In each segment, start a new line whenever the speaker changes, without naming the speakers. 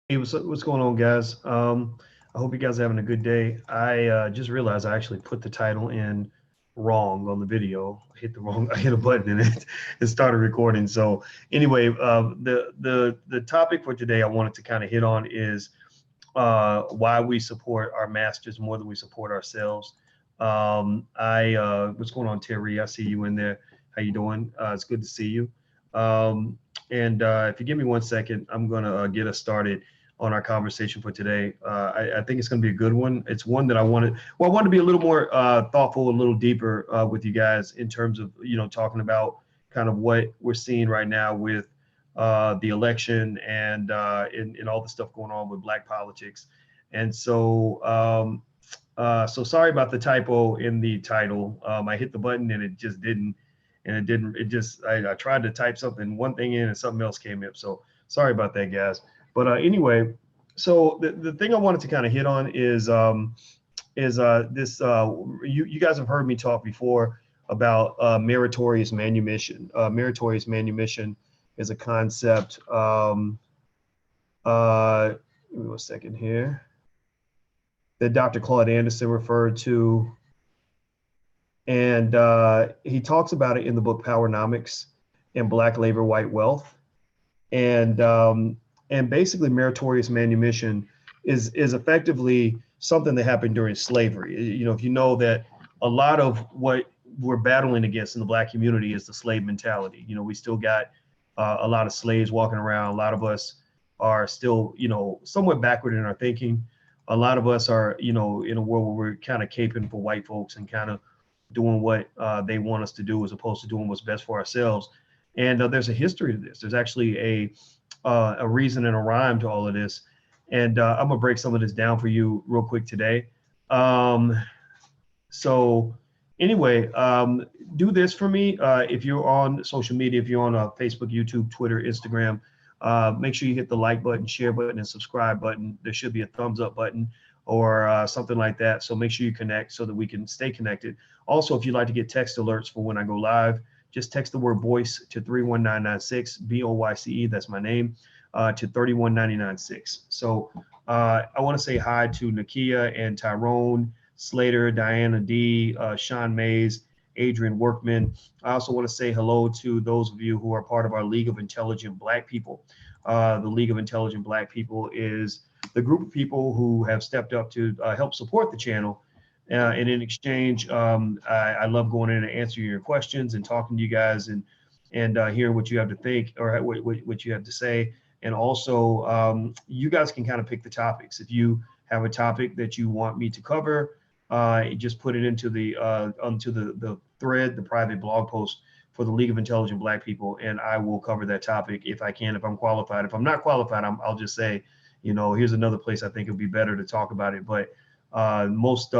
Hey, what's going on, guys? I hope you guys are having a good day. I just realized I actually put the title in wrong on the video. I hit a button and it started recording. So anyway, the topic for today I wanted to kind of hit on is why we support our masters more than we support ourselves. What's going on, Terry? I see you in there. How you doing? It's good to see you. And if you give me 1 second, I'm gonna get us started on our conversation for today. I think it's gonna be a good one. It's one that I wanted to be a little more thoughtful, a little deeper with you guys in terms of talking about kind of what we're seeing right now with the election and all the stuff going on with black politics. And so sorry about the typo in the title. I hit the button and it just didn't, and it didn't. It just I tried to type something, one thing in, and something else came up. So sorry about that, guys. But anyway, so the thing I wanted to kind of hit on is this. You guys have heard me talk before about meritorious manumission. Meritorious manumission is a concept. Give me 1 second here. That Dr. Claude Anderson referred to, and he talks about it in the book Powernomics and Black Labor, White Wealth, and basically meritorious manumission is effectively something that happened during slavery. If you know that a lot of what we're battling against in the black community is the slave mentality. We still got a lot of slaves walking around. A lot of us are still, somewhat backward in our thinking. A lot of us are, in a world where we're kind of caping for white folks and kind of doing what they want us to do as opposed to doing what's best for ourselves. And there's a history to this. There's actually a reason and a rhyme to all of this. And I'm gonna break some of this down for you real quick today. So anyway, do this for me. If you're on social media, if you're on Facebook, YouTube, Twitter, Instagram, make sure you hit the like button, share button, and subscribe button. There should be a thumbs up button or something like that. So make sure you connect so that we can stay connected. Also, if you'd like to get text alerts for when I go live, just text the word voice to 31996, VOYCE, that's my name, to 31996. So I want to say hi to Nakia and Tyrone, Slater, Diana D, Sean Mays, Adrian Workman. I also want to say hello to those of you who are part of our League of Intelligent Black People. The League of Intelligent Black People is the group of people who have stepped up to help support the channel. And in exchange, I love going in and answering your questions and talking to you guys and hearing what you have to think or what you have to say. And also, you guys can kind of pick the topics. If you have a topic that you want me to cover, just put it into the thread, the private blog post for the League of Intelligent Black People, and I will cover that topic if I can, if I'm qualified. If I'm not qualified, I'll just say, here's another place I think it would be better to talk about it. But most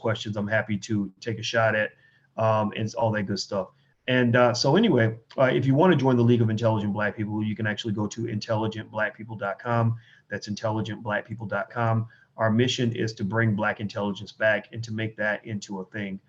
questions, I'm happy to take a shot at, and all that good stuff. And so anyway, if you want to join the League of Intelligent Black People, you can actually go to intelligentblackpeople.com. That's intelligentblackpeople.com. Our mission is to bring Black intelligence back and to make that into a thing.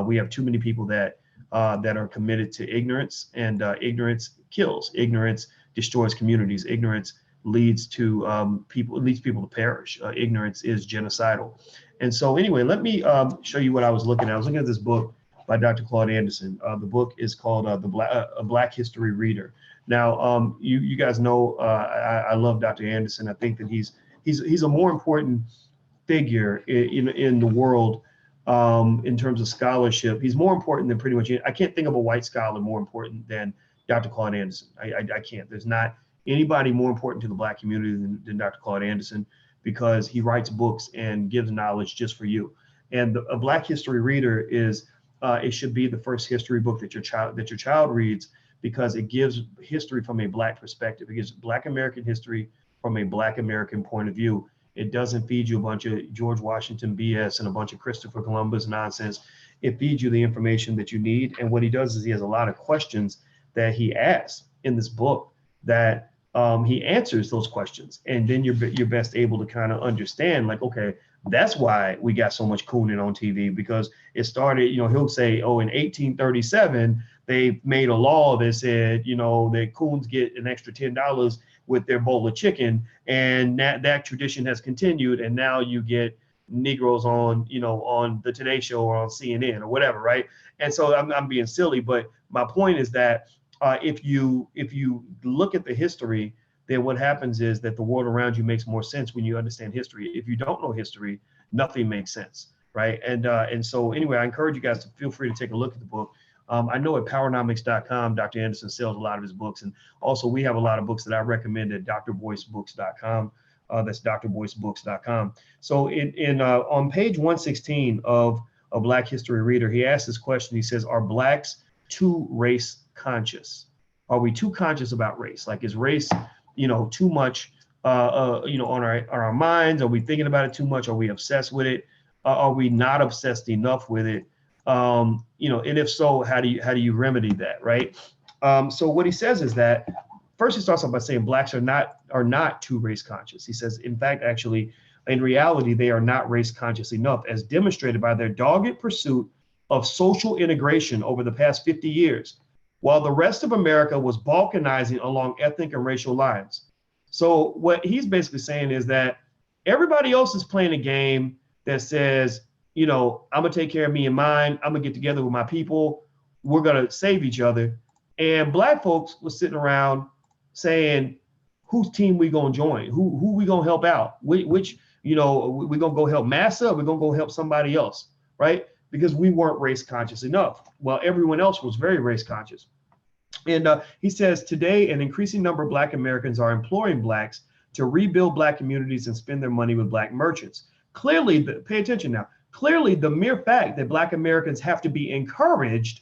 We have too many people that are committed to ignorance, and ignorance kills. Ignorance destroys communities. Ignorance leads to people to perish. Ignorance is genocidal. And so anyway, let me show you what I was looking at. I was looking at this book by Dr. Claude Anderson. The book is called A Black History Reader. Now, you guys know I love Dr. Anderson. I think that he's a more important figure in the world in terms of scholarship. He's more important than pretty much. I can't think of a white scholar more important than Dr. Claude Anderson. I can't. There's not anybody more important to the Black community than Dr. Claude Anderson, because he writes books and gives knowledge just for you. And a Black History Reader is it should be the first history book that your child reads, because it gives history from a Black perspective. It gives Black American history from a Black American point of view. It doesn't feed you a bunch of George Washington BS and a bunch of Christopher Columbus nonsense. It feeds you the information that you need. And what he does is he has a lot of questions that he asks in this book that he answers those questions. And then you're best able to kind of understand, like, okay, that's why we got so much cooning on TV, because it started, he'll say, oh, in 1837, they made a law that said, you know, that coons get an extra $10 with their bowl of chicken, and that tradition has continued, and now you get Negroes on, you know, on the Today Show or on CNN or whatever, right? And so I'm being silly, but my point is that if you look at the history, then what happens is that the world around you makes more sense when you understand history. If you don't know history, nothing makes sense, right? And so anyway, I encourage you guys to feel free to take a look at the book. I know at powernomics.com, Dr. Anderson sells a lot of his books, and also we have a lot of books that I recommend at drboycebooks.com. That's drboycebooks.com. So on page 116 of a Black History Reader, he asks this question. He says, "Are Blacks too race conscious? Are we too conscious about race? Like, is race, you know, too much, you know, on our minds? Are we thinking about it too much? Are we obsessed with it? Are we not obsessed enough with it? You know, and if so, how do you remedy that, right?" So what he says is that first he starts off by saying Blacks are not too race conscious. He says, in fact, actually, in reality, they are not race conscious enough, as demonstrated by their dogged pursuit of social integration over the past 50 years, while the rest of America was balkanizing along ethnic and racial lines. So what he's basically saying is that everybody else is playing a game that says, you know, I'm gonna take care of me and mine. I'm gonna get together with my people. We're gonna save each other. And Black folks was sitting around saying, whose team we gonna join? Who we gonna help out? Which you know, we gonna go help Massa? We're gonna go help somebody else, right? Because we weren't race conscious enough. Well, everyone else was very race conscious. And he says, today, an increasing number of Black Americans are imploring Blacks to rebuild Black communities and spend their money with Black merchants. Clearly, pay attention now, clearly the mere fact that Black Americans have to be encouraged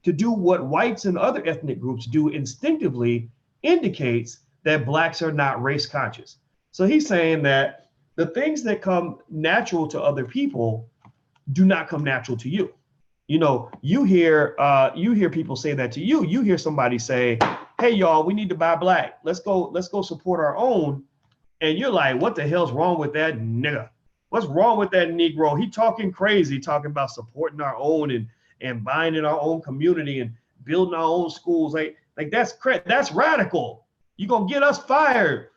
to do what whites and other ethnic groups do instinctively indicates that Blacks are not race conscious. So he's saying that the things that come natural to other people do not come natural to you. You know, you hear people say that to you. You hear somebody say, "Hey, y'all, we need to buy Black. Let's go support our own." And you're like, "What the hell's wrong with that nigga? What's wrong with that Negro? He talking crazy, talking about supporting our own and buying in our own community and building our own schools. Like that's radical. You're gonna get us fired."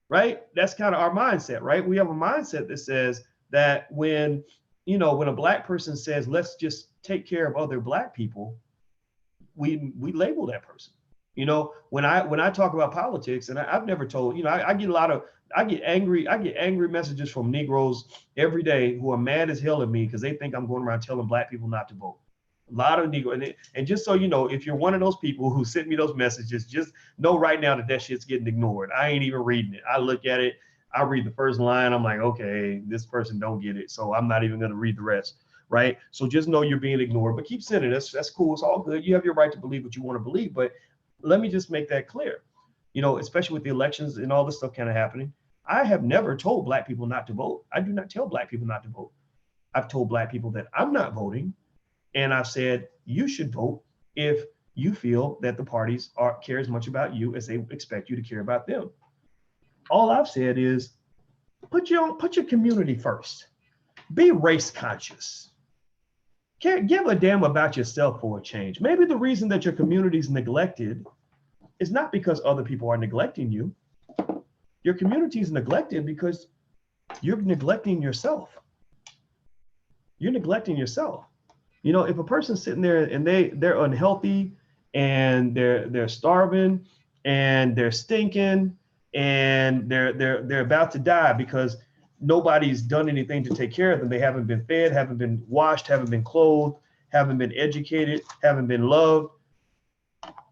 Right? That's kind of our mindset, right? We have a mindset that says that when a Black person says, "Let's just take care of other Black people," we label that person. You know, when I talk about politics, and I've never told, I get angry messages from Negroes every day who are mad as hell at me because they think I'm going around telling Black people not to vote. A lot of Negro, and just so you know, if you're one of those people who sent me those messages, just know right now that shit's getting ignored. I ain't even reading it. I look at it, I read the first line, I'm like, okay, this person don't get it, so I'm not even going to read the rest, right? So just know you're being ignored, but keep sending it. That's cool. It's all good. You have your right to believe what you want to believe, but let me just make that clear. Especially with the elections and all this stuff kind of happening, I have never told Black people not to vote. I do not tell Black people not to vote. I've told Black people that I'm not voting. And I've said, you should vote if you feel that the parties care as much about you as they expect you to care about them. All I've said is put your community first. Be race conscious. Give a damn about yourself for a change. Maybe the reason that your community is neglected is not because other people are neglecting you. Your community is neglected because you're neglecting yourself. You're neglecting yourself. If a person's sitting there and they're unhealthy and they're starving and they're stinking and they're about to die because nobody's done anything to take care of them. They haven't been fed, haven't been washed, haven't been clothed, haven't been educated, haven't been loved.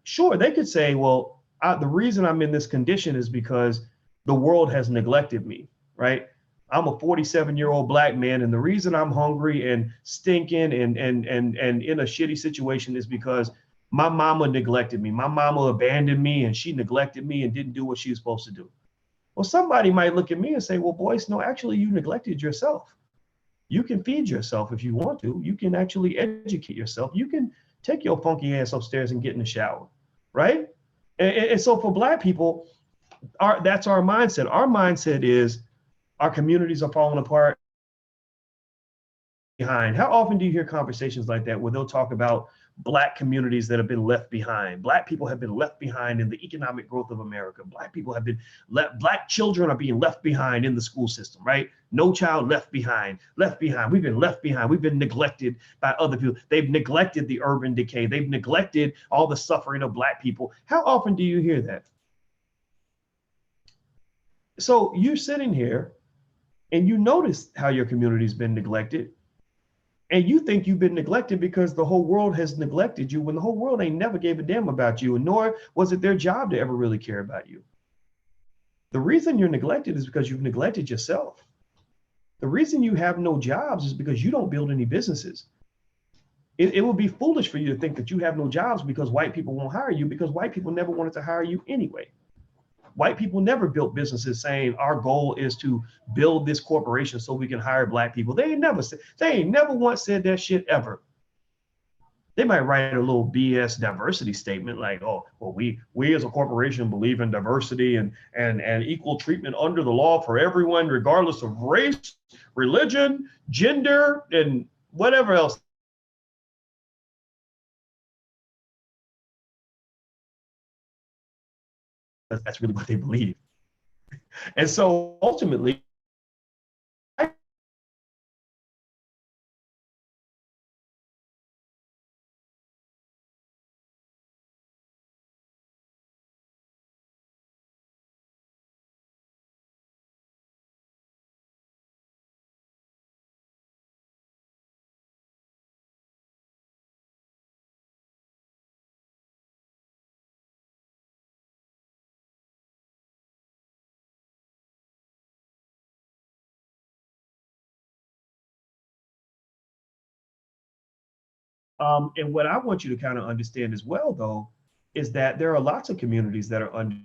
Sure, they could say, well, the reason I'm in this condition is because the world has neglected me, right? I'm a 47-year-old Black man, and the reason I'm hungry and stinking and in a shitty situation is because my mama neglected me. My mama abandoned me, and she neglected me and didn't do what she was supposed to do. Well, somebody might look at me and say, well, Boyce, no, actually, you neglected yourself. You can feed yourself if you want to. You can actually educate yourself. You can take your funky ass upstairs and get in the shower, right? And so for Black people, that's our mindset. Our mindset is, our communities are falling apart behind. How often do you hear conversations like that where they'll talk about Black communities that have been left behind. Black people have been left behind in the economic growth of America. Black people have been Black children are being left behind in the school system, right? No child left behind, left behind. We've been left behind. We've been neglected by other people. They've neglected the urban decay. They've neglected all the suffering of Black people. How often do you hear that? So you're sitting here and you notice how your community's been neglected. And you think you've been neglected because the whole world has neglected you, when the whole world ain't never gave a damn about you, and nor was it their job to ever really care about you. The reason you're neglected is because you've neglected yourself. The reason you have no jobs is because you don't build any businesses. It would be foolish for you to think that you have no jobs because white people won't hire you, because white people never wanted to hire you anyway. White people never built businesses saying our goal is to build this corporation so we can hire Black people. They ain't never once said that shit ever. They might write a little BS diversity statement like, oh, well, we as a corporation believe in diversity and equal treatment under the law for everyone, regardless of race, religion, gender, and whatever else. That's really what they believe. And so ultimately, and what I want you to kind of understand as well, though, is that there are lots of communities that are under.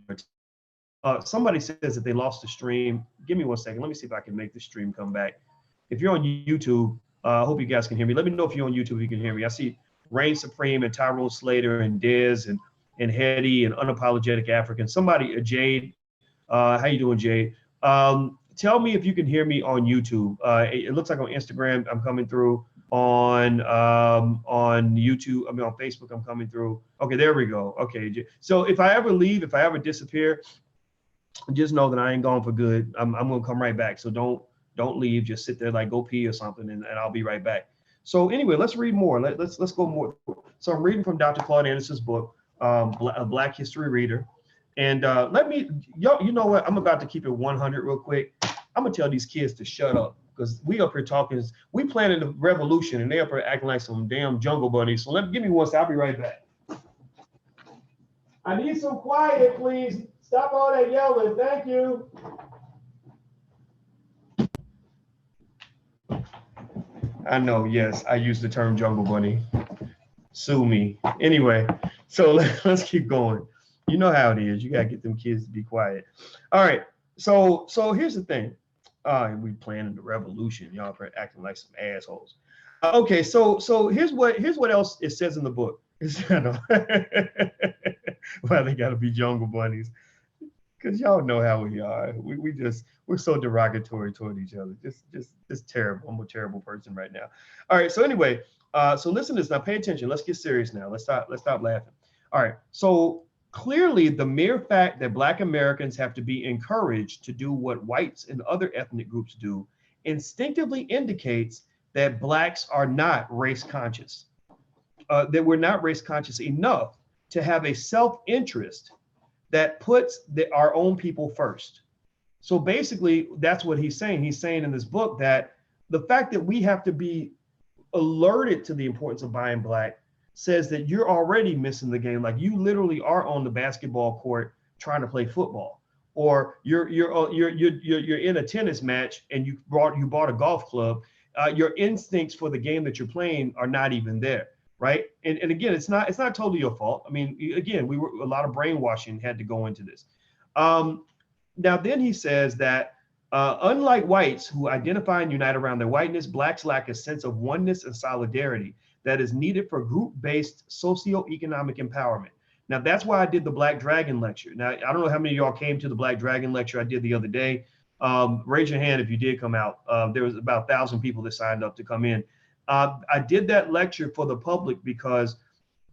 Somebody says that they lost the stream. Give me 1 second. Let me see if I can make the stream come back. If you're on YouTube, I hope you guys can hear me. Let me know if you're on YouTube, if you can hear me. I see Reign Supreme and Tyrone Slater and Dez and Hetty and Unapologetic African. Somebody, Jade, how you doing, Jade? Tell me if you can hear me on YouTube. It looks like on Instagram I'm coming through. On YouTube, I mean on Facebook, I'm coming through. Okay, there we go. Okay, so if I ever leave, if I ever disappear, just know that I ain't gone for good. I'm gonna come right back. So don't leave. Just sit there, like go pee or something, and I'll be right back. So anyway, let's read more. Let's go more. So I'm reading from Dr. Claude Anderson's book, A Black History Reader. And you know what? I'm about to keep it 100 real quick. I'm gonna tell these kids to shut up, because we up here talking, we planning a revolution and they up here acting like some damn jungle bunnies. So give me 1 second, I'll be right back. I need some quiet, please. Stop all that yelling, thank you. I know, yes, I use the term jungle bunny. Sue me. Anyway, so let's keep going. You know how it is, you gotta get them kids to be quiet. All right, so here's the thing. We planning the revolution. Y'all are acting like some assholes. Okay, so here's what else it says in the book. Why they gotta be jungle bunnies? Because y'all know how we are. We're so derogatory toward each other. Just terrible. I'm a terrible person right now. All right. So anyway, so listen to this now. Pay attention. Let's get serious now. Let's stop laughing. All right. So clearly, the mere fact that Black Americans have to be encouraged to do what whites and other ethnic groups do instinctively indicates that Blacks are not race conscious. That we're not race conscious enough to have a self-interest that puts our own people first. So basically, that's what he's saying. He's saying in this book that the fact that we have to be alerted to the importance of buying Black says that you're already missing the game. Like you literally are on the basketball court trying to play football, or you're in a tennis match and you bought a golf club. Your instincts for the game that you're playing are not even there. Right. And again, it's not totally your fault. I mean, again, a lot of brainwashing had to go into this. Now, then he says that unlike whites who identify and unite around their whiteness, Blacks lack a sense of oneness and solidarity that is needed for group-based socioeconomic empowerment. Now, that's why I did the Black Dragon lecture. Now, I don't know how many of y'all came to the Black Dragon lecture I did the other day. Raise your hand if you did come out. There was about 1,000 people that signed up to come in. I did that lecture for the public because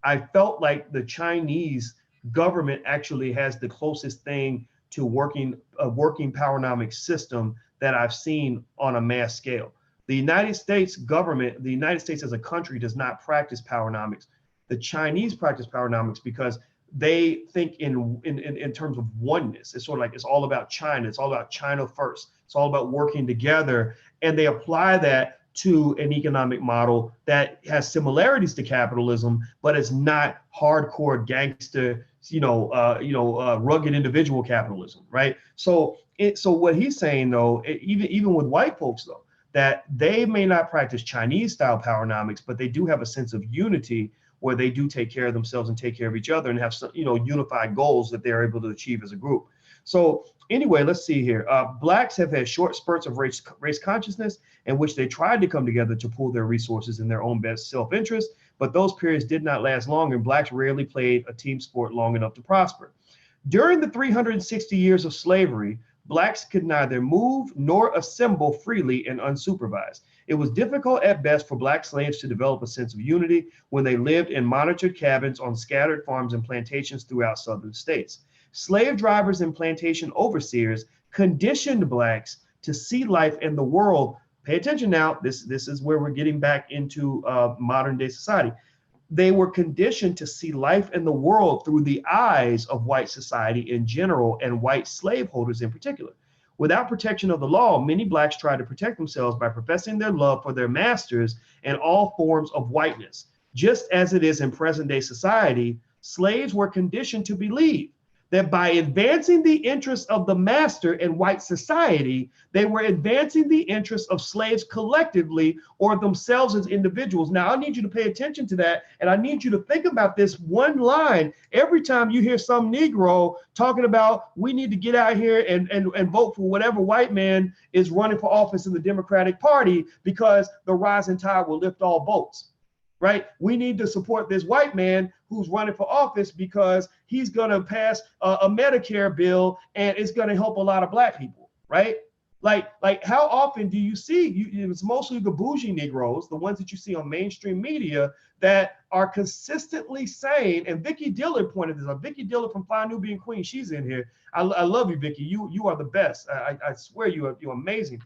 I felt like the Chinese government actually has the closest thing to a working powernomic system that I've seen on a mass scale. The United States government, the United States as a country does not practice powernomics. The Chinese practice powernomics because they think in terms of oneness. It's sort of like it's all about China. It's all about China first. It's all about working together. And they apply that to an economic model that has similarities to capitalism, but it's not hardcore gangster, rugged individual capitalism, right? So what he's saying though, even with white folks though, that they may not practice Chinese style powernomics, but they do have a sense of unity where they do take care of themselves and take care of each other and have unified goals that they're able to achieve as a group. So anyway, let's see here. Blacks have had short spurts of race consciousness in which they tried to come together to pool their resources in their own best self-interest, but those periods did not last long, and blacks rarely played a team sport long enough to prosper. During the 360 years of slavery, blacks could neither move nor assemble freely and unsupervised. It was difficult at best for black slaves to develop a sense of unity when they lived in monitored cabins on scattered farms and plantations throughout southern states. Slave drivers and plantation overseers conditioned blacks to see life and the world. Pay attention now, this is where we're getting back into modern day society. They were conditioned to see life and the world through the eyes of white society in general and white slaveholders in particular. Without protection of the law, many blacks tried to protect themselves by professing their love for their masters and all forms of whiteness. Just as it is in present day society, slaves were conditioned to believe that by advancing the interests of the master in white society, they were advancing the interests of slaves collectively or themselves as individuals. Now, I need you to pay attention to that, and I need you to think about this one line every time you hear some Negro talking about we need to get out here and vote for whatever white man is running for office in the Democratic Party because the rising tide will lift all boats. Right? We need to support this white man who's running for office because he's going to pass a Medicare bill and it's going to help a lot of black people, right? Like how often do you see, it's mostly the bougie Negroes, the ones that you see on mainstream media that are consistently saying, and Vicky Diller pointed this out, Vicky Diller from Fly Nubian Queen, she's in here. I love you, Vicky. You are the best. I swear you're amazing.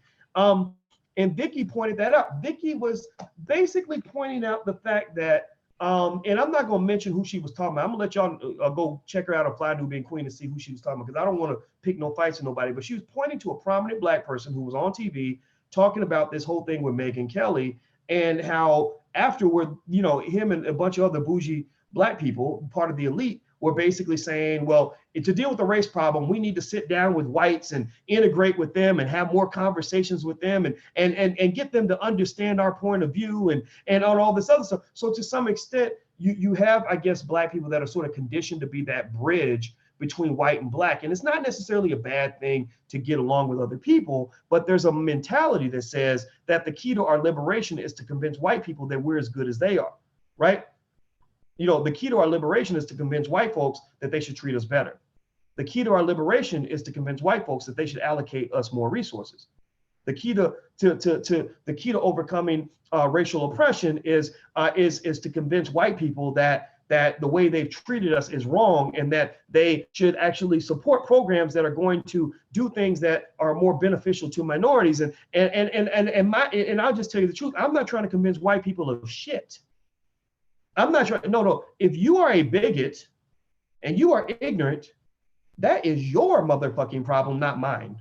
And Vicky pointed that out. Vicky was basically pointing out the fact that, and I'm not going to mention who she was talking about. I'm going to let y'all go check her out on Fly Nubian Queen and see who she was talking about, because I don't want to pick no fights with nobody. But she was pointing to a prominent black person who was on TV talking about this whole thing with Megyn Kelly and how afterward, him and a bunch of other bougie black people, part of the elite, were basically saying, well, to deal with the race problem, we need to sit down with whites and integrate with them and have more conversations with them and get them to understand our point of view and on all this other stuff. So to some extent, you have, I guess, black people that are sort of conditioned to be that bridge between white and black. And it's not necessarily a bad thing to get along with other people, but there's a mentality that says that the key to our liberation is to convince white people that we're as good as they are, right? The key to our liberation is to convince white folks that they should treat us better. The key to our liberation is to convince white folks that they should allocate us more resources. The key to overcoming racial oppression is to convince white people that the way they've treated us is wrong and that they should actually support programs that are going to do things that are more beneficial to minorities. And I'll just tell you the truth. I'm not trying to convince white people of shit. I'm not trying. No. If you are a bigot and you are ignorant, that is your motherfucking problem, not mine.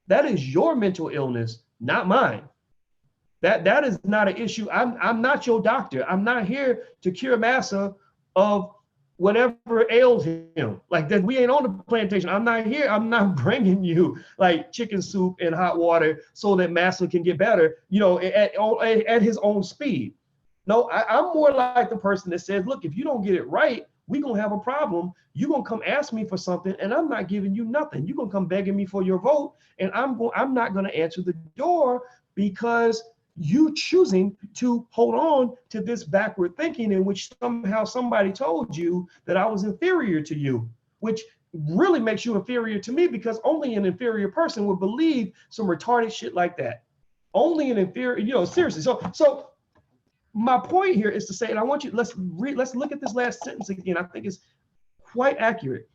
That is your mental illness, not mine. That is not an issue. I'm not your doctor. I'm not here to cure Massa of whatever ails him. Like that, we ain't on the plantation. I'm not here. I'm not bringing you like chicken soup and hot water so that Massa can get better, at his own speed. No, I'm more like the person that says, look, if you don't get it right, we're going to have a problem. You're going to come ask me for something, and I'm not giving you nothing. You're going to come begging me for your vote, and I'm not going to answer the door because you choosing to hold on to this backward thinking in which somehow somebody told you that I was inferior to you, which really makes you inferior to me because only an inferior person would believe some retarded shit like that. Only an inferior, seriously. So my point here is to say, and I want you, let's look at this last sentence again. I think it's quite accurate.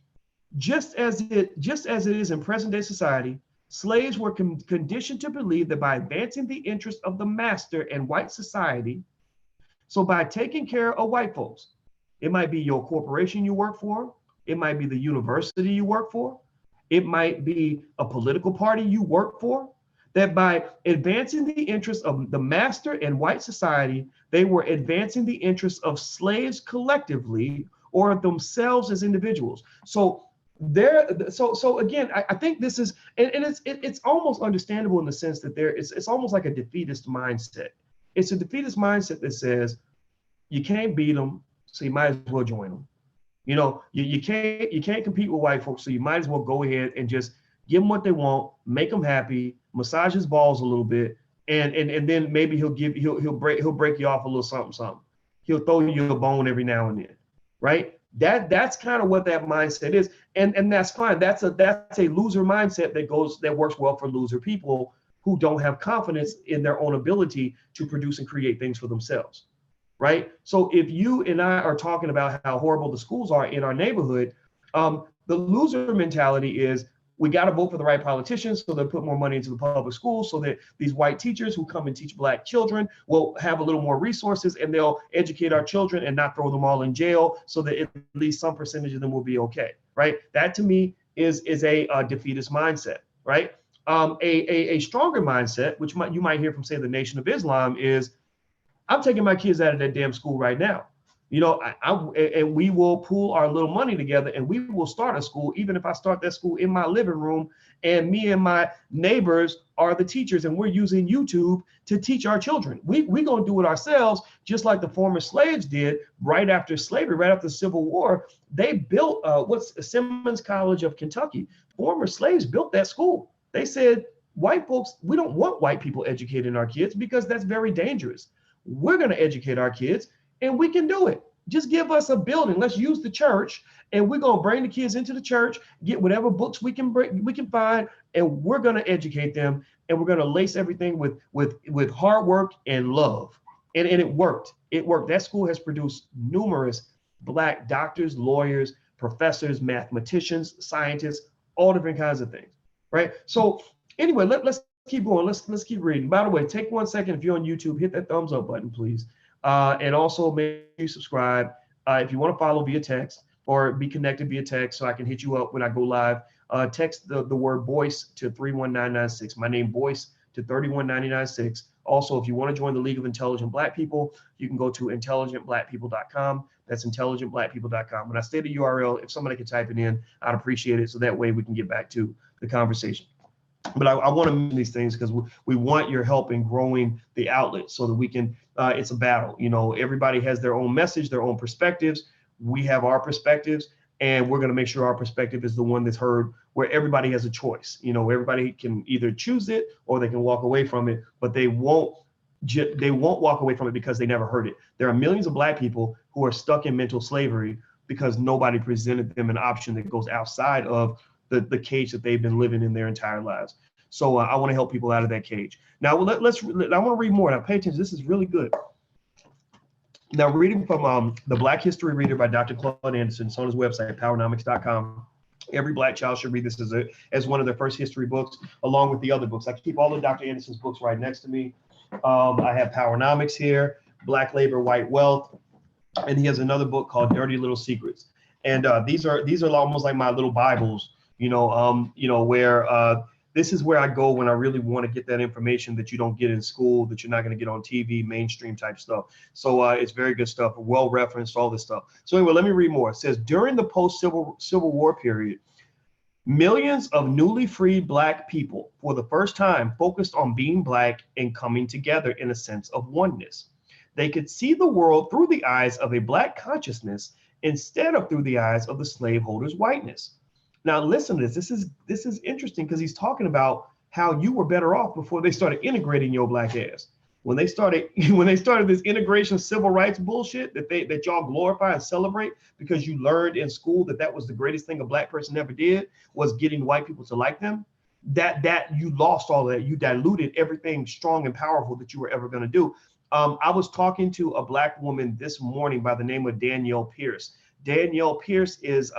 Just as it is in present day society, slaves were conditioned to believe that by advancing the interest of the master and white society, so by taking care of white folks, it might be your corporation you work for, it might be the university you work for, it might be a political party you work for, that by advancing the interests of the master and white society, they were advancing the interests of slaves collectively or themselves as individuals. So again, I think this is, and it's almost understandable in the sense that it's almost like a defeatist mindset. It's a defeatist mindset that says you can't beat them, so you might as well join them. You know, you can't compete with white folks, so you might as well go ahead and just give them what they want, make them happy, massage his balls a little bit, and then maybe he'll break you off a little something. He'll throw you a bone every now and then, right? That's kind of what that mindset is, and that's fine. That's a loser mindset that works well for loser people who don't have confidence in their own ability to produce and create things for themselves. Right? So if you and I are talking about how horrible the schools are in our neighborhood, the loser mentality is we got to vote for the right politicians so they'll put more money into the public schools so that these white teachers who come and teach black children will have a little more resources and they'll educate our children and not throw them all in jail so that at least some percentage of them will be okay, right? That to me is a defeatist mindset, right? A stronger mindset, which you might hear from, say, the Nation of Islam, is I'm taking my kids out of that damn school right now. You know, and we will pool our little money together and we will start a school, even if I start that school in my living room and me and my neighbors are the teachers and we're using YouTube to teach our children. We're going to do it ourselves, just like the former slaves did right after slavery, right after the Civil War. They built Simmons College of Kentucky. Former slaves built that school. They said, white folks, we don't want white people educating our kids because that's very dangerous. We're going to educate our kids and we can do it. Just give us a building. Let's use the church and we're going to bring the kids into the church, get whatever books we can find, and we're going to educate them and we're going to lace everything with hard work and love. And it worked. It worked. That school has produced numerous black doctors, lawyers, professors, mathematicians, scientists, all different kinds of things. Right. So anyway, let's keep going. Let's keep reading. By the way, take 1 second. If you're on YouTube, hit that thumbs up button, please. And also make sure you subscribe. If you want to follow via text or be connected via text so I can hit you up when I go live, text the word Boyce to 31996. My name Boyce to 31996. Also, if you want to join the League of Intelligent Black People, you can go to intelligentblackpeople.com. That's intelligentblackpeople.com. When I say the URL, if somebody could type it in, I'd appreciate it. So that way we can get back to the conversation. But I want to mention these things because we want your help in growing the outlet so that we can, it's a battle. You know, everybody has their own message, their own perspectives. We have our perspectives, and we're going to make sure our perspective is the one that's heard, where everybody has a choice. You know, everybody can either choose it or they can walk away from it, but they won't walk away from it because they never heard it. There are millions of black people who are stuck in mental slavery because nobody presented them an option that goes outside of the cage that they've been living in their entire lives. So I want to help people out of that cage. Now, I want to read more. Now, pay attention. This is really good. Now, reading from the Black History Reader by Dr. Claude Anderson. It's on his website, powernomics.com. Every black child should read this as one of their first history books, along with the other books. I keep all of Dr. Anderson's books right next to me. I have Powernomics here, Black Labor, White Wealth, and he has another book called Dirty Little Secrets. And these are almost like my little Bibles. Where this is where I go when I really want to get that information that you don't get in school, that you're not going to get on TV, mainstream type stuff. So it's very good stuff, well referenced, all this stuff. So anyway, let me read more. It says, during the post-Civil War period, millions of newly freed black people for the first time focused on being black and coming together in a sense of oneness. They could see the world through the eyes of a black consciousness instead of through the eyes of the slaveholders' whiteness. Now, listen to this. This is interesting because he's talking about how you were better off before they started integrating your black ass. When they started this integration civil rights bullshit that y'all glorify and celebrate because you learned in school that was the greatest thing a black person ever did, was getting white people to like them. That you lost all of that. You diluted everything strong and powerful that you were ever going to do. I was talking to a Black woman this morning by the name of Danielle Pierce. Danielle Pierce is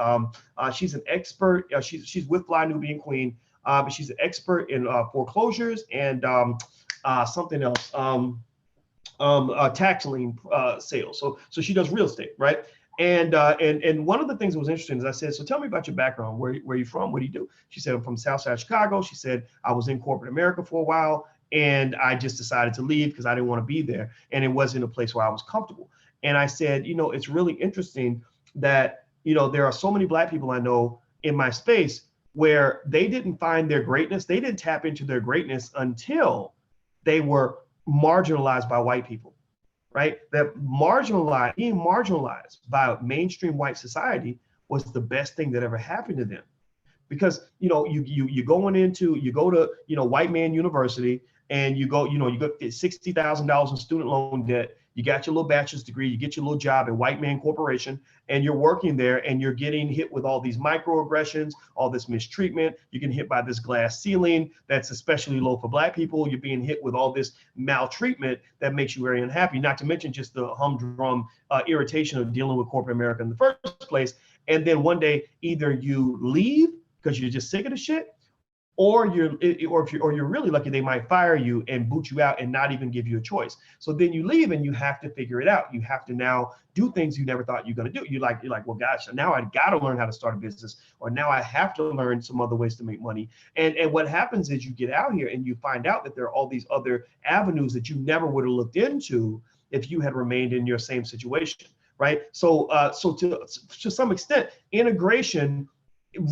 she's an expert. She's with Fly Nubian Queen, but she's an expert in foreclosures and something else. Tax lien sales. So she does real estate, right? And one of the things that was interesting is I said, so tell me about your background. Where are you from? What do you do? She said, I'm from Southside Chicago. She said, I was in corporate America for a while, and I just decided to leave because I didn't want to be there, and it wasn't a place where I was comfortable. And I said, it's really interesting that there are so many Black people I know in my space where they didn't find their greatness. They didn't tap into their greatness until they were marginalized by white people, right? That being marginalized by mainstream white society was the best thing that ever happened to them. Because you go to white man university, and you go get $60,000 in student loan debt. You got your little bachelor's degree, you get your little job at White Man Corporation, and you're working there, and you're getting hit with all these microaggressions, all this mistreatment. You're getting hit by this glass ceiling that's especially low for Black people. You're being hit with all this maltreatment that makes you very unhappy, not to mention just the humdrum irritation of dealing with corporate America in the first place. And then one day, either you leave because you're just sick of the shit, or if you're really lucky, they might fire you and boot you out and not even give you a choice. So then you leave and you have to figure it out. You have to now do things you never thought you're going to do. You're like, well, gosh, now I got to learn how to start a business, or now I have to learn some other ways to make money. And what happens is you get out here and you find out that there are all these other avenues that you never would have looked into if you had remained in your same situation, right? So to some extent, integration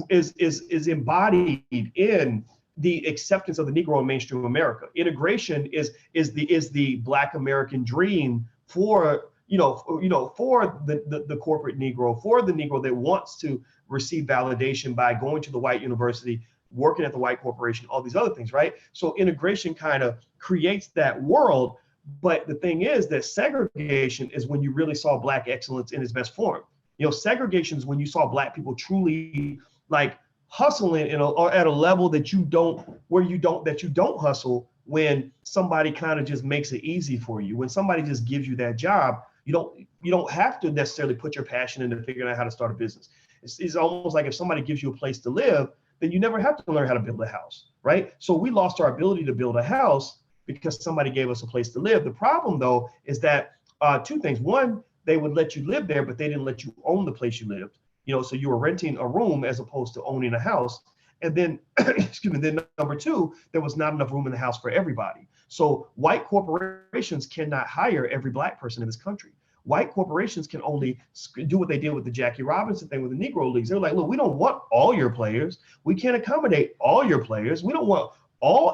is embodied in the acceptance of the Negro in mainstream America. Integration is the Black American dream for the corporate Negro, for the Negro that wants to receive validation by going to the white university, working at the white corporation, all these other things, right? So integration kind of creates that world. But the thing is that segregation is when you really saw Black excellence in its best form. Segregation is when you saw Black people truly like hustling or at a level that you don't hustle when somebody kind of just makes it easy for you. When somebody just gives you that job, you don't have to necessarily put your passion into figuring out how to start a business. It's almost like if somebody gives you a place to live, then you never have to learn how to build a house, right? So we lost our ability to build a house because somebody gave us a place to live. The problem, though, is that two things. One, they would let you live there, but they didn't let you own the place you lived. So you were renting a room as opposed to owning a house. And then, then number two, there was not enough room in the house for everybody. So white corporations cannot hire every Black person in this country. White corporations can only do what they did with the Jackie Robinson thing with the Negro Leagues. They're like, look, we don't want all your players. We can't accommodate all your players. We don't want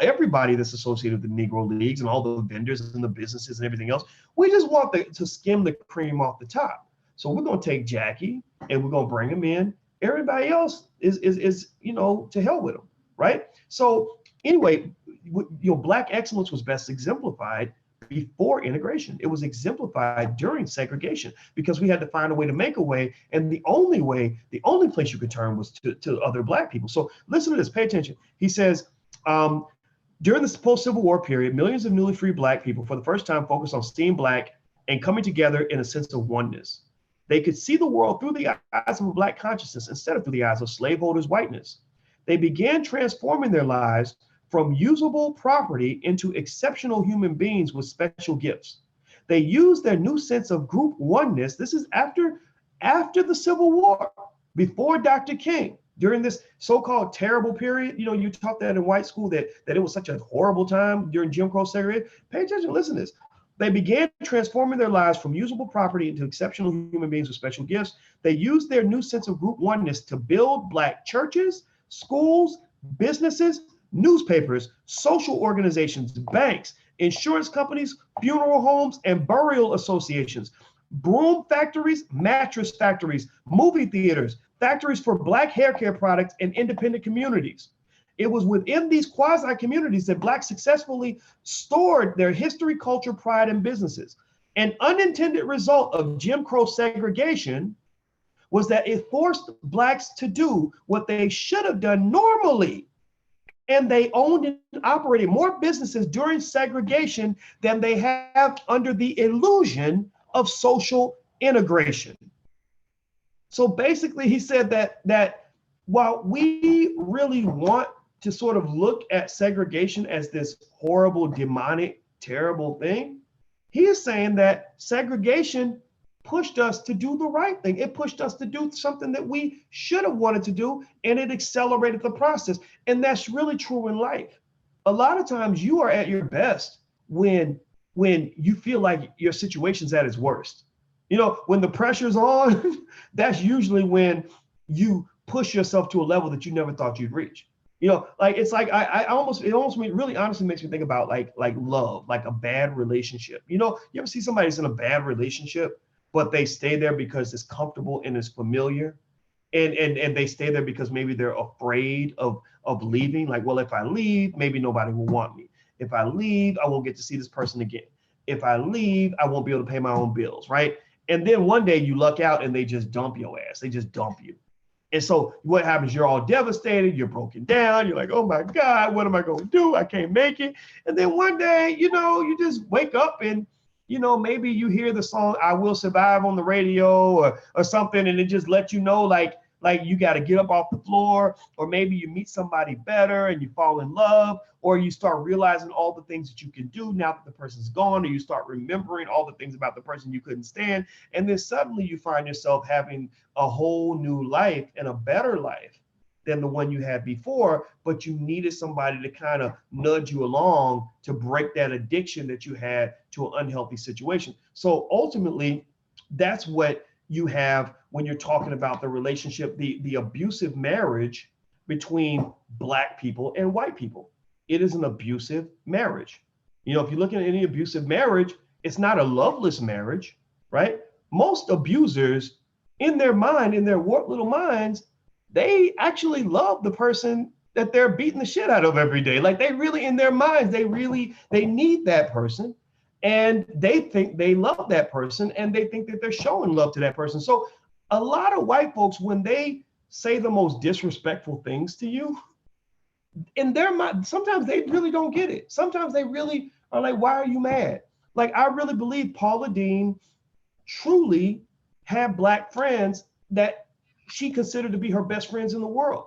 everybody that's associated with the Negro Leagues and all the vendors and the businesses and everything else. We just want to skim the cream off the top. So we're going to take Jackie and we're going to bring him in. Everybody else is to hell with them, right? So anyway, Black excellence was best exemplified before integration. It was exemplified during segregation because we had to find a way to make a way. And the only place you could turn was to other Black people. So listen to this, pay attention. He says, during this post-Civil War period, millions of newly freed Black people for the first time focused on staying Black and coming together in a sense of oneness. They could see the world through the eyes of a Black consciousness instead of through the eyes of slaveholders' whiteness. They began transforming their lives from usable property into exceptional human beings with special gifts. They used their new sense of group oneness. This is after the Civil War, before Dr. King. During this so-called terrible period, you taught that in white school that it was such a horrible time during Jim Crow segregation. Pay attention, listen to this. They began transforming their lives from usable property into exceptional human beings with special gifts. They used their new sense of group oneness to build Black churches, schools, businesses, newspapers, social organizations, banks, insurance companies, funeral homes, and burial associations, broom factories, mattress factories, movie theaters, factories for Black hair care products, and independent communities. It was within these quasi-communities that Blacks successfully stored their history, culture, pride, and businesses. An unintended result of Jim Crow segregation was that it forced Blacks to do what they should have done normally And they owned and operated more businesses during segregation than they have under the illusion of social integration. So basically, he said that while we really want to sort of look at segregation as this horrible, demonic, terrible thing, he is saying that segregation pushed us to do the right thing. It pushed us to do something that we should have wanted to do, and it accelerated the process. And that's really true in life. A lot of times you are at your best when you feel like your situation's at its worst. You know, when the pressure's on, that's usually when you push yourself to a level that you never thought you'd reach. You know, like it's like I almost it almost really honestly makes me think about like love, like a bad relationship. You know, you ever see somebody who's in a bad relationship, but they stay there because it's comfortable and it's familiar, and they stay there because maybe they're afraid of leaving. Like, well, if I leave, maybe nobody will want me. If I leave, I won't get to see this person again. If I leave, I won't be able to pay my own bills, right? And then one day you luck out and they just dump your ass. They just dump you. And so what happens? You're all devastated. You're broken down. You're like, oh my God, what am I going to do? I can't make it. And then one day, you know, you just wake up and, you know, maybe you hear the song I Will Survive on the radio or something, and it just lets you know like you got to get up off the floor, or maybe you meet somebody better and you fall in love, or you start realizing all the things that you can do now that the person's gone, or you start remembering all the things about the person you couldn't stand. And then suddenly you find yourself having a whole new life and a better life than the one you had before, but you needed somebody to kind of nudge you along to break that addiction that you had to an unhealthy situation. So ultimately, that's what you have when you're talking about the relationship, the abusive marriage between Black people and white people. It is an abusive marriage. You know, if you look at any abusive marriage, it's not a loveless marriage, right? Most abusers, in their mind, in their warped little minds, they actually love the person that they're beating the shit out of every day. Like they really, in their minds, they need that person, and they think they love that person, and they think that they're showing love to that person. So a lot of white folks, when they say the most disrespectful things to you, in their mind, sometimes they really don't get it. Sometimes they really are like, why are you mad? Like, I really believe Paula Deen truly had Black friends that she considered to be her best friends in the world.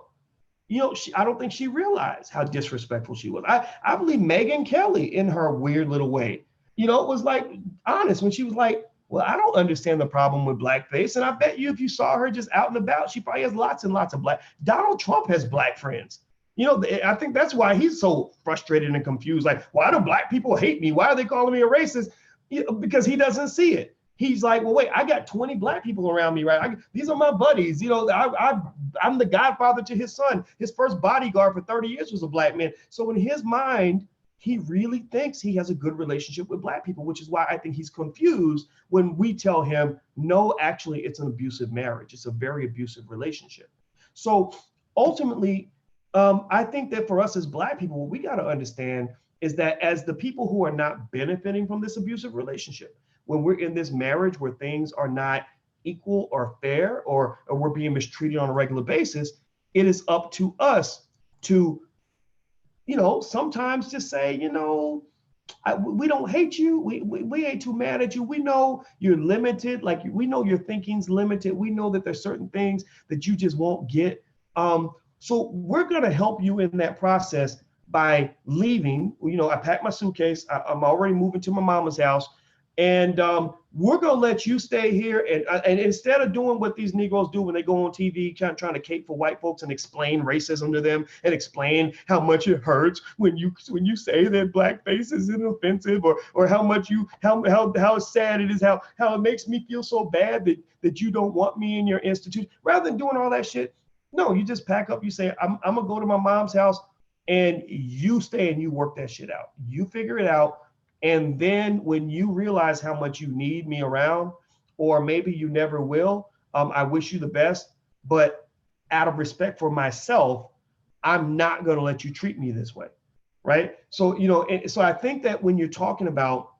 You know, I don't think she realized how disrespectful she was. I believe Megyn Kelly, in her weird little way, you know, it was like honest when she was like, well, I don't understand the problem with blackface. And I bet you if you saw her just out and about, she probably has lots and lots of Black. Donald Trump has Black friends. You know, I think that's why he's so frustrated and confused. Like, why do Black people hate me? Why are they calling me a racist? You know, because he doesn't see it. He's like, well, wait, I got 20 Black people around me, right? These are my buddies. You know, I'm the godfather to his son. His first bodyguard for 30 years was a Black man. So in his mind, he really thinks he has a good relationship with Black people, which is why I think he's confused when we tell him, no, actually, it's an abusive marriage. It's a very abusive relationship. So ultimately, I think that for us as Black people, what we got to understand is that as the people who are not benefiting from this abusive relationship, when we're in this marriage where things are not equal or fair, or we're being mistreated on a regular basis, it is up to us to, you know, sometimes just say, you know, we don't hate you. We ain't too mad at you. We know you're limited. Like, we know your thinking's limited. We know that there's certain things that you just won't get. So we're going to help you in that process by leaving. You know, I packed my suitcase. I'm already moving to my mama's house. And we're going to let you stay here. And instead of doing what these Negroes do when they go on TV, trying to cape for white folks and explain racism to them and explain how much it hurts when you say that blackface isn't offensive, or how much how sad it is, how it makes me feel so bad that you don't want me in your institution. Rather than doing all that shit, no, you just pack up. You say, I'm going to go to my mom's house, and you stay and you work that shit out. You figure it out. And then when you realize how much you need me around, or maybe you never will, I wish you the best. But out of respect for myself, I'm not going to let you treat me this way. Right. So, you know, and so I think that when you're talking about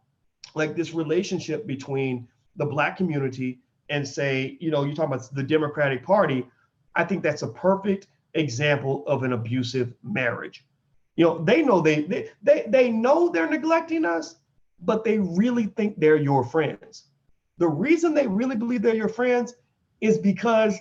like this relationship between the Black community and, say, you know, you're talking about the Democratic Party, I think that's a perfect example of an abusive marriage. They know they know they're neglecting us, but they really think they're your friends. The reason they really believe they're your friends is because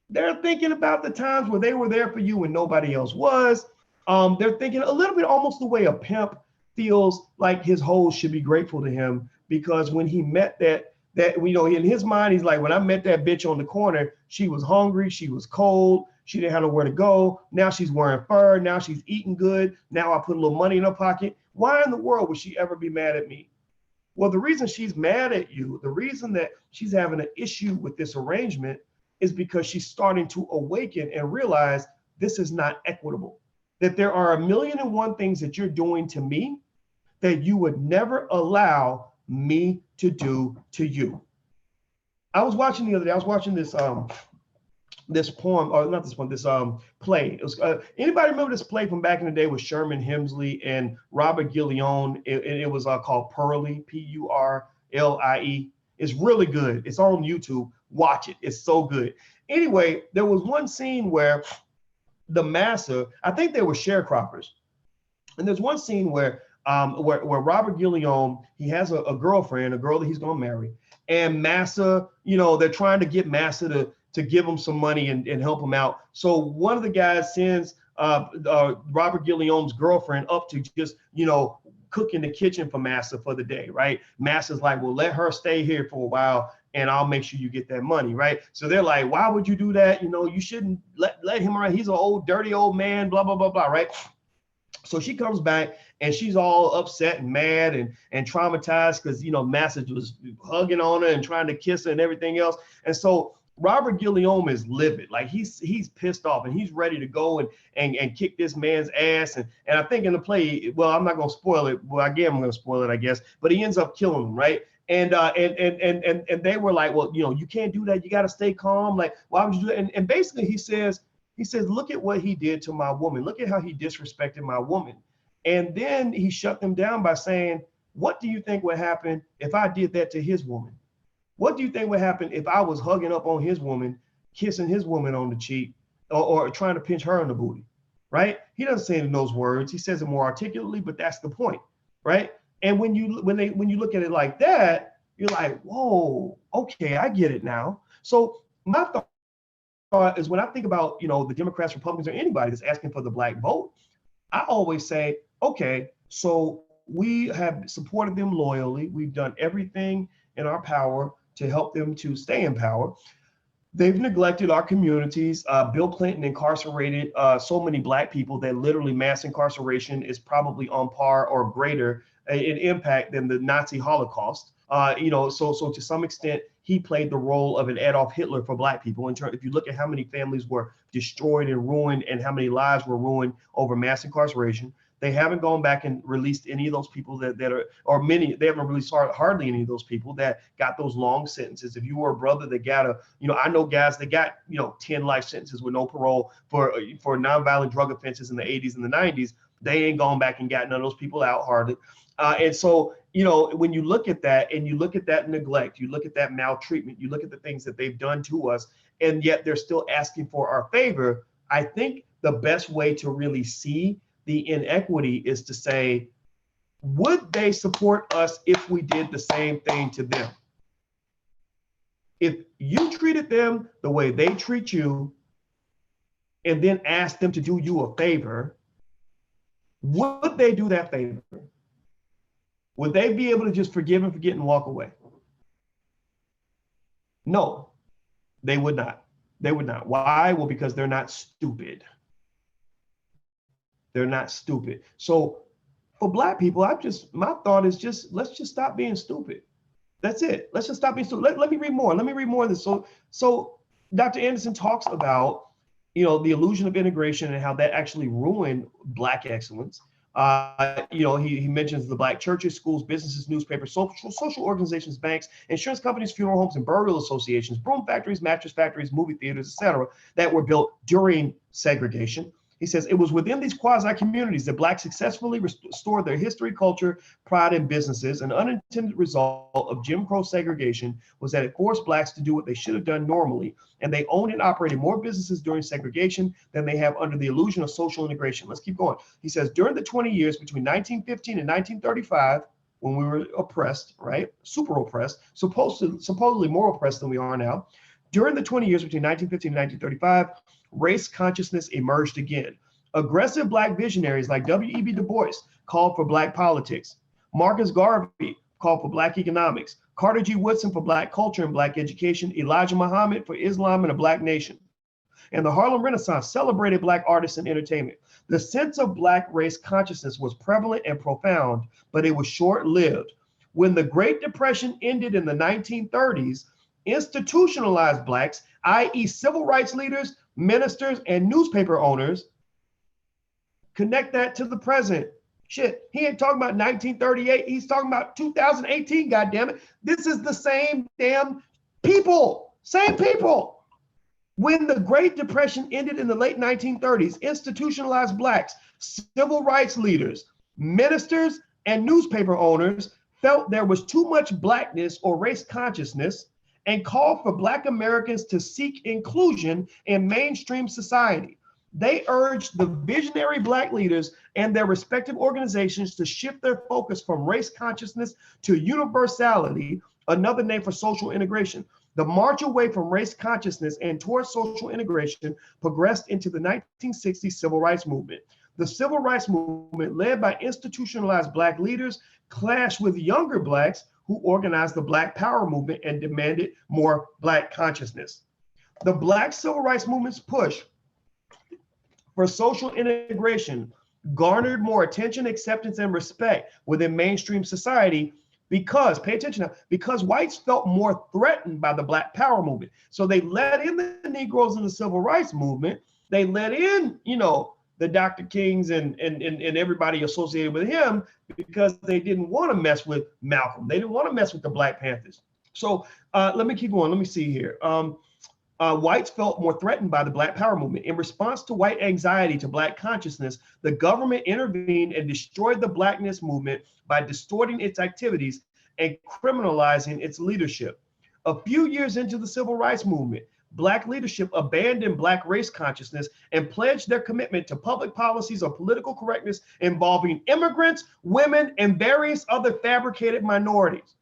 they're thinking about the times where they were there for you when nobody else was. They're thinking a little bit almost the way a pimp feels like his hoes should be grateful to him, because when he met that in his mind, he's like, when I met that bitch on the corner, she was hungry, she was cold, she didn't have nowhere to go. Now she's wearing fur, now she's eating good. Now I put a little money in her pocket. Why in the world would she ever be mad at me? Well, the reason she's mad at you, the reason that she's having an issue with this arrangement is because she's starting to awaken and realize this is not equitable. That there are a million and one things that you're doing to me that you would never allow me to do to you. I was watching the other day, I was watching this poem, or not this one, this play. It was anybody remember this play from back in the day with Sherman Hemsley and Robert Gillion? It was called Purlie, Purlie. It's really good. It's on YouTube. Watch it. It's so good. Anyway, there was one scene where the massa, I think they were sharecroppers, and there's one scene where Robert Gillion, he has a girlfriend, a girl that he's gonna marry, and Massa, they're trying to get Massa to give him some money and help him out. So one of the guys sends Robert Gillion's girlfriend up to just, cook in the kitchen for Massa for the day, right? Massa's like, well, let her stay here for a while and I'll make sure you get that money, right? So they're like, why would you do that? You shouldn't let him around. He's an old, dirty old man, blah, blah, blah, blah, right? So she comes back and she's all upset and mad and traumatized because, Massa was hugging on her and trying to kiss her and everything else. And so Robert Gilliam is livid, like he's pissed off and he's ready to go and kick this man's ass. And I think in the play, well, I'm not gonna spoil it. Well, again, I'm gonna spoil it, I guess. But he ends up killing him, right? And they were like, well, you can't do that. You got to stay calm. Like, why would you do that? And basically, he says, look at what he did to my woman. Look at how he disrespected my woman. And then he shut them down by saying, what do you think would happen if I did that to his woman? What do you think would happen if I was hugging up on his woman, kissing his woman on the cheek, or trying to pinch her in the booty, right? He doesn't say it in those words. He says it more articulately, but that's the point, right? And when you look at it like that, you're like, whoa, okay, I get it now. So my thought is, when I think about, the Democrats, Republicans, or anybody that's asking for the black vote, I always say, okay, so we have supported them loyally. We've done everything in our power to help them to stay in power. They've neglected our communities. Bill Clinton incarcerated so many black people that literally mass incarceration is probably on par or greater in impact than the Nazi Holocaust. So to some extent, he played the role of an Adolf Hitler for black people. If you look at how many families were destroyed and ruined and how many lives were ruined over mass incarceration, they haven't gone back and released any of those people that are, or many, they haven't released hardly any of those people that got those long sentences. If you were a brother that got I know guys that got, 10 life sentences with no parole for nonviolent drug offenses in the 80s and the 90s, they ain't gone back and got none of those people out hardly. And so, when you look at that and you look at that neglect, you look at that maltreatment, you look at the things that they've done to us, and yet they're still asking for our favor. I think the best way to really see the inequity is to say, would they support us if we did the same thing to them? If you treated them the way they treat you and then asked them to do you a favor, would they do that favor? Would they be able to just forgive and forget and walk away? No, they would not. They would not. Why? Well, because they're not stupid. They're not stupid. So for black people, my thought is let's just stop being stupid. That's it. Let's just stop being stupid. Let me read more. Let me read more of this. So Dr. Anderson talks about, the illusion of integration and how that actually ruined black excellence. He mentions the black churches, schools, businesses, newspapers, social organizations, banks, insurance companies, funeral homes, and burial associations, broom factories, mattress factories, movie theaters, etc., that were built during segregation. He says, it was within these quasi-communities that Blacks successfully restored their history, culture, pride, and businesses. An unintended result of Jim Crow segregation was that it forced Blacks to do what they should have done normally, and they owned and operated more businesses during segregation than they have under the illusion of social integration. Let's keep going. He says, during the 20 years between 1915 and 1935, when we were oppressed, right, super oppressed, supposedly more oppressed than we are now, during the 20 years between 1915 and 1935, race consciousness emerged again. Aggressive Black visionaries like W.E.B. Du Bois called for Black politics. Marcus Garvey called for Black economics. Carter G. Woodson for Black culture and Black education. Elijah Muhammad for Islam and a Black nation. And the Harlem Renaissance celebrated Black artists and entertainment. The sense of Black race consciousness was prevalent and profound, but it was short-lived. When the Great Depression ended in the 1930s, institutionalized Blacks, i.e. civil rights leaders, ministers, and newspaper owners, connect that to the present. Shit, he ain't talking about 1938. He's talking about 2018, goddammit. This is the same damn people, same people. When the Great Depression ended in the late 1930s, institutionalized Blacks, civil rights leaders, ministers, and newspaper owners felt there was too much Blackness or race consciousness and called for Black Americans to seek inclusion in mainstream society. They urged the visionary Black leaders and their respective organizations to shift their focus from race consciousness to universality, another name for social integration. The march away from race consciousness and towards social integration progressed into the 1960s civil rights movement. The civil rights movement, led by institutionalized Black leaders, clashed with younger Blacks who organized the Black Power movement and demanded more Black consciousness. The Black civil rights movement's push for social integration garnered more attention, acceptance, and respect within mainstream society because, pay attention now, because whites felt more threatened by the Black Power movement. So they let in the Negroes in the civil rights movement. They let in, the Dr. Kings and everybody associated with him because they didn't want to mess with Malcolm. They didn't want to mess with the Black Panthers. So let me keep going. Let me see here. Whites felt more threatened by the Black Power movement. In response to white anxiety to Black consciousness, the government intervened and destroyed the Blackness movement by distorting its activities and criminalizing its leadership. A few years into the civil rights movement, Black leadership abandoned Black race consciousness and pledged their commitment to public policies of political correctness involving immigrants, women, and various other fabricated minorities.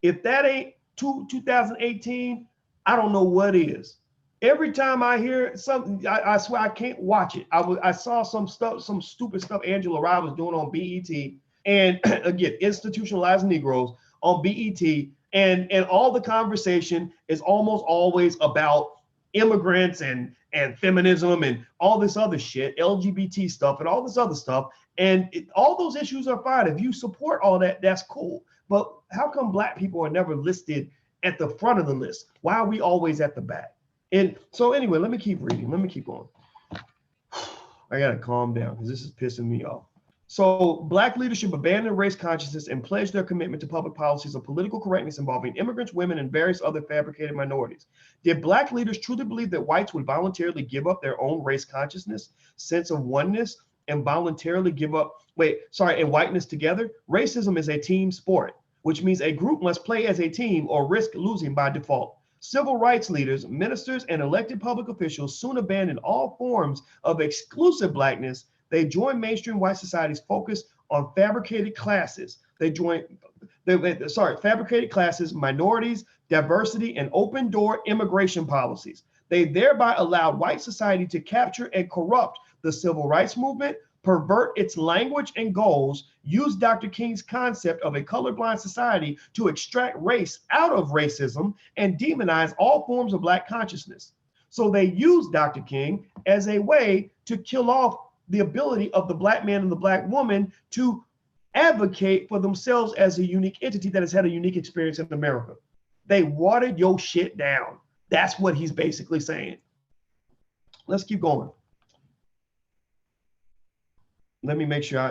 If that ain't 2018, I don't know what is. Every time I hear something, I swear I can't watch it. I saw some stupid stuff Angela Rye was doing on BET, and again, institutionalized Negroes on BET, and all the conversation is almost always about immigrants and feminism and all this other shit, LGBT stuff and all this other stuff. And all those issues are fine. If you support all that, that's cool. But how come Black people are never listed at the front of the list? Why are we always at the back? And so anyway, let me keep reading. Let me keep going. I gotta calm down because this is pissing me off. So Black leadership abandoned race consciousness and pledged their commitment to public policies of political correctness involving immigrants, women, and various other fabricated minorities. Did Black leaders truly believe that whites would voluntarily give up their own race consciousness, sense of oneness, and voluntarily give up, and whiteness together? Racism is a team sport, which means a group must play as a team or risk losing by default. Civil rights leaders, ministers, and elected public officials soon abandoned all forms of exclusive Blackness. They joined mainstream white society's focus on fabricated classes. Fabricated classes, minorities, diversity, and open door immigration policies. They thereby allowed white society to capture and corrupt the civil rights movement, pervert its language and goals, use Dr. King's concept of a colorblind society to extract race out of racism, and demonize all forms of Black consciousness. So they used Dr. King as a way to kill off the ability of the Black man and the Black woman to advocate for themselves as a unique entity that has had a unique experience in America. They watered your shit down. That's what he's basically saying. Let's keep going. Let me make sure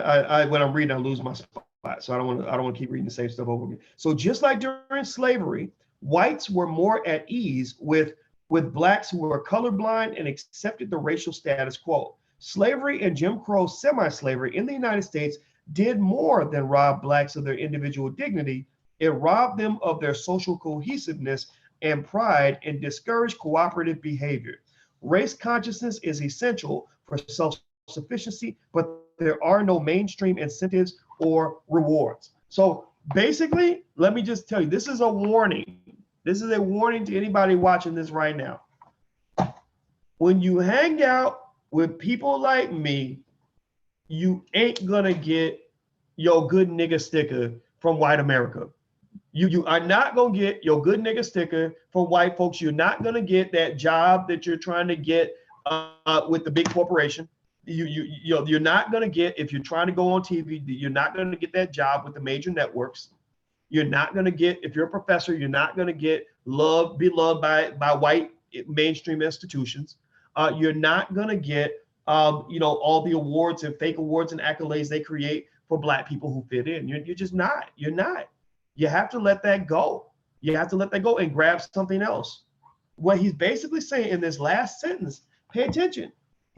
when I'm reading, I lose my spot. So I don't want to keep reading the same stuff over again. So just like during slavery, whites were more at ease with Blacks who were colorblind and accepted the racial status quo. Slavery and Jim Crow semi-slavery in the United States did more than rob blacks of their individual dignity. It robbed them of their social cohesiveness and pride and discouraged cooperative behavior. Race consciousness is essential for self-sufficiency, but there are no mainstream incentives or rewards. So basically, let me just tell you, this is a warning. This is a warning to anybody watching this right now. When you hang out with people like me, you ain't gonna get your good nigga sticker from white America. You are not gonna get your good nigga sticker from white folks. You're not gonna get that job that you're trying to get with the big corporation. You're not gonna get, if you're trying to go on TV, you're not gonna get that job with the major networks. You're not gonna get, if you're a professor, you're not gonna get be loved by white mainstream institutions. You're not gonna get all the awards and fake awards and accolades they create for black people who fit in. You're just not. You're not. You have to let that go. You have to let that go and grab something else. What he's basically saying in this last sentence, pay attention.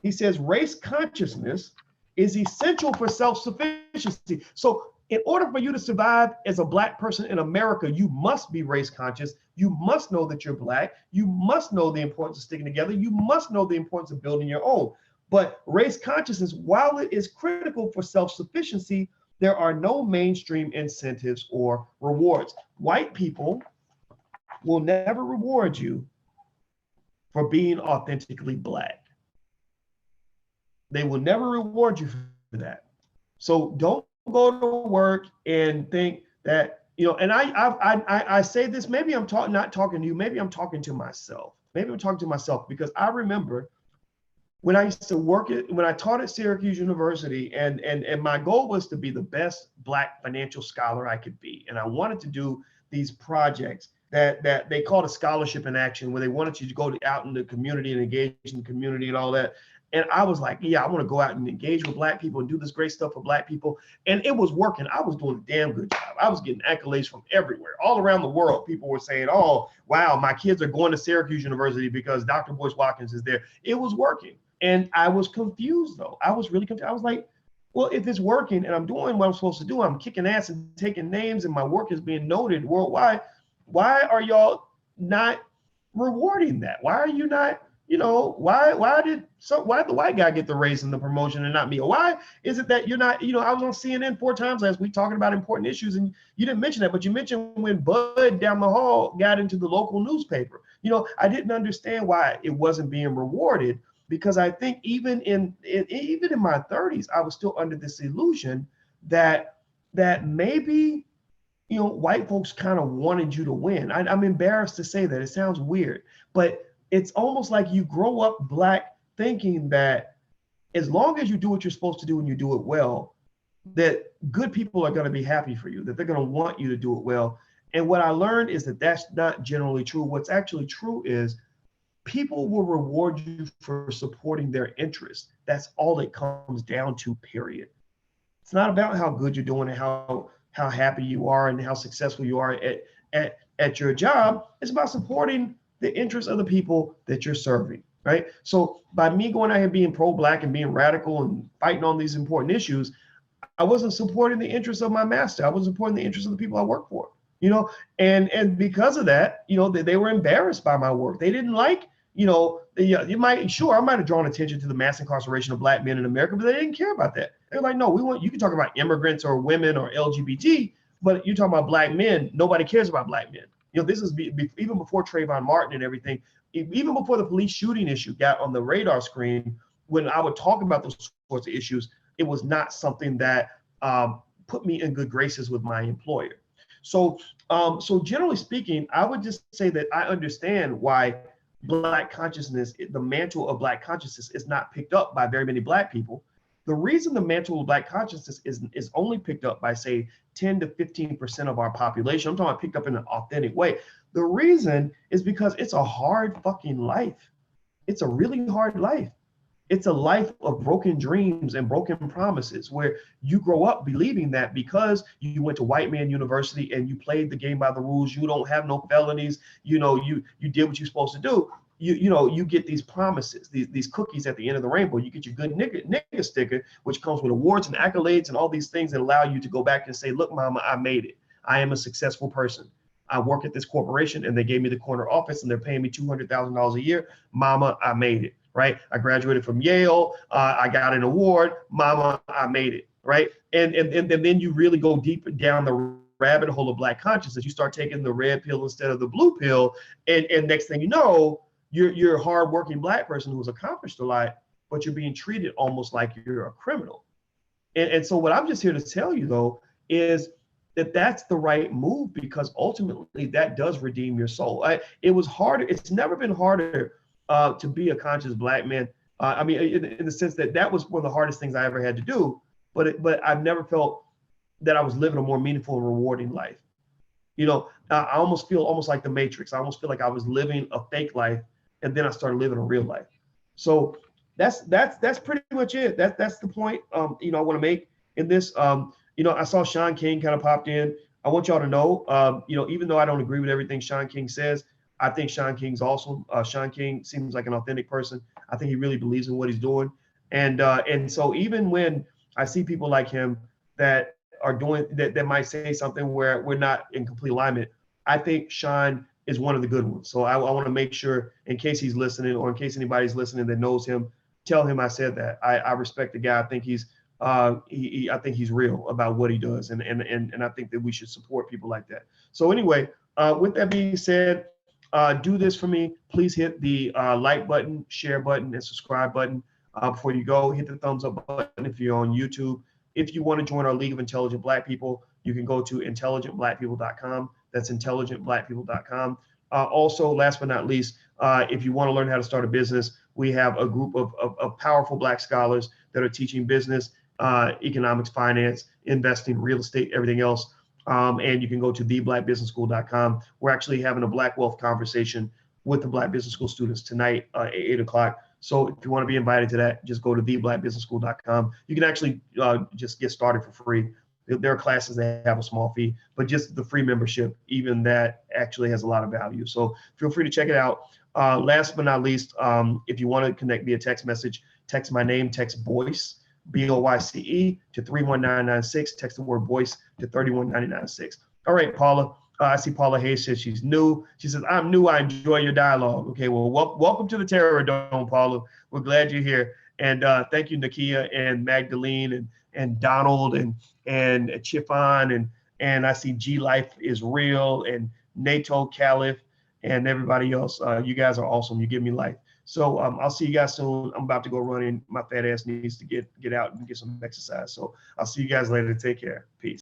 He says race consciousness is essential for self-sufficiency. So in order for you to survive as a black person in America, you must be race conscious. You must know that you're black. You must know the importance of sticking together. You must know the importance of building your own. But race consciousness, while it is critical for self-sufficiency, there are no mainstream incentives or rewards. White people will never reward you for being authentically black. They will never reward you for that. So don't go to work and think that, and I say this, maybe I'm not talking to you, maybe I'm talking to myself. Maybe I'm talking to myself because I remember when I used to when I taught at Syracuse University, and my goal was to be the best black financial scholar I could be. And I wanted to do these projects that they called a scholarship in action, where they wanted you to go out in the community and engage in the community and all that. And I was like, yeah, I want to go out and engage with black people and do this great stuff for black people. And it was working. I was doing a damn good job. I was getting accolades from everywhere, all around the world. People were saying, oh, wow, my kids are going to Syracuse University because Dr. Boyce Watkins is there. It was working. And I was confused, though. I was really confused. I was like, well, if it's working and I'm doing what I'm supposed to do, I'm kicking ass and taking names and my work is being noted worldwide, why are y'all not rewarding that? Why are you not, why did the white guy get the raise and the promotion and not me? Why is it that you're not, I was on CNN 4 times last week talking about important issues and you didn't mention that, but you mentioned when Bud down the hall got into the local newspaper. I didn't understand why it wasn't being rewarded, because I think even in my 30s, I was still under this illusion that maybe, white folks kind of wanted you to win. I'm embarrassed to say that. It sounds weird, but it's almost like you grow up black thinking that as long as you do what you're supposed to do and you do it well, that good people are going to be happy for you, that they're going to want you to do it well. And what I learned is that that's not generally true. What's actually true is people will reward you for supporting their interests. That's all it comes down to, period. It's not about how good you're doing and how happy you are and how successful you are at your job. It's about supporting the interests of the people that you're serving, right? So by me going out here being pro-black and being radical and fighting on these important issues, I wasn't supporting the interests of my master. I was supporting the interests of the people I work for, and because of that, they were embarrassed by my work. They didn't like, I might have drawn attention to the mass incarceration of black men in America, but they didn't care about that. They're like, no, you can talk about immigrants or women or LGBT, but you're talking about black men. Nobody cares about black men. This is even before Trayvon Martin and everything, even before the police shooting issue got on the radar screen. When I would talk about those sorts of issues, it was not something that put me in good graces with my employer. So generally speaking, I would just say that I understand why black consciousness, the mantle of black consciousness, is not picked up by very many black people. The reason the mantle of black consciousness is only picked up by, say, 10 to 15% of our population, I'm talking about picked up in an authentic way. The reason is because it's a hard fucking life. It's a really hard life. It's a life of broken dreams and broken promises, where you grow up believing that because you went to white man university and you played the game by the rules, you don't have no felonies, you did what you're supposed to do. you get these promises, these cookies at the end of the rainbow. You get your good nigga sticker, which comes with awards and accolades and all these things that allow you to go back and say, look, mama, I made it. I am a successful person. I work at this corporation and they gave me the corner office and they're paying me $200,000 a year. Mama, I made it, right? I graduated from Yale. I got an award. Mama, I made it, right? And then you really go deep down the rabbit hole of Black consciousness. You start taking the red pill instead of the blue pill. And next thing you know, you're a hardworking Black person who's accomplished a lot, but you're being treated almost like you're a criminal. And so what I'm just here to tell you, though, is that that's the right move, because ultimately that does redeem your soul. It was harder. It's never been harder to be a conscious Black man. I mean, in the sense that that was one of the hardest things I ever had to do. But I've never felt that I was living a more meaningful and rewarding life. I almost feel almost like the Matrix. I almost feel like I was living a fake life, and then I started living a real life. So that's pretty much it. That's the point. I want to make in this. I saw Sean King kind of popped in. I want y'all to know, even though I don't agree with everything Sean King says, I think Sean King's awesome. Sean King seems like an authentic person. I think he really believes in what he's doing. And so even when I see people like him that are doing that might say something where we're not in complete alignment, I think Sean is one of the good ones. So I want to make sure, in case he's listening or in case anybody's listening that knows him, tell him I said that. I respect the guy. I think he's I think he's real about what he does, and I think that we should support people like that. So anyway, with that being said, do this for me. Please hit the like button, share button, and subscribe button before you go. Hit the thumbs up button if you're on YouTube. If you want to join our League of Intelligent Black People, you can go to intelligentblackpeople.com. That's intelligentblackpeople.com. Also, last but not least, if you want to learn how to start a business, we have a group of powerful Black scholars that are teaching business, economics, finance, investing, real estate, everything else. And you can go to theblackbusinessschool.com. We're actually having a Black Wealth conversation with the Black Business School students tonight at 8 o'clock. So if you want to be invited to that, just go to theblackbusinessschool.com. You can actually just get started for free. There are classes that have a small fee, but just the free membership, even that actually has a lot of value. So feel free to check it out. Last but not least, if you want to connect via text message, text my name, text BOYCE, BOYCE to 31996. Text the word voice to 31996. All right, Paula. I see Paula Hayes says she's new. She says, I'm new. I enjoy your dialogue. Okay, well, welcome to the Terror Dome, Paula. We're glad you're here. And thank you, Nakia and Magdalene and Donald and Chiffon. And I see G Life is real and NATO Caliph and everybody else. You guys are awesome. You give me life. So I'll see you guys soon. I'm about to go running. My fat ass needs to get out and get some exercise. So I'll see you guys later. Take care. Peace.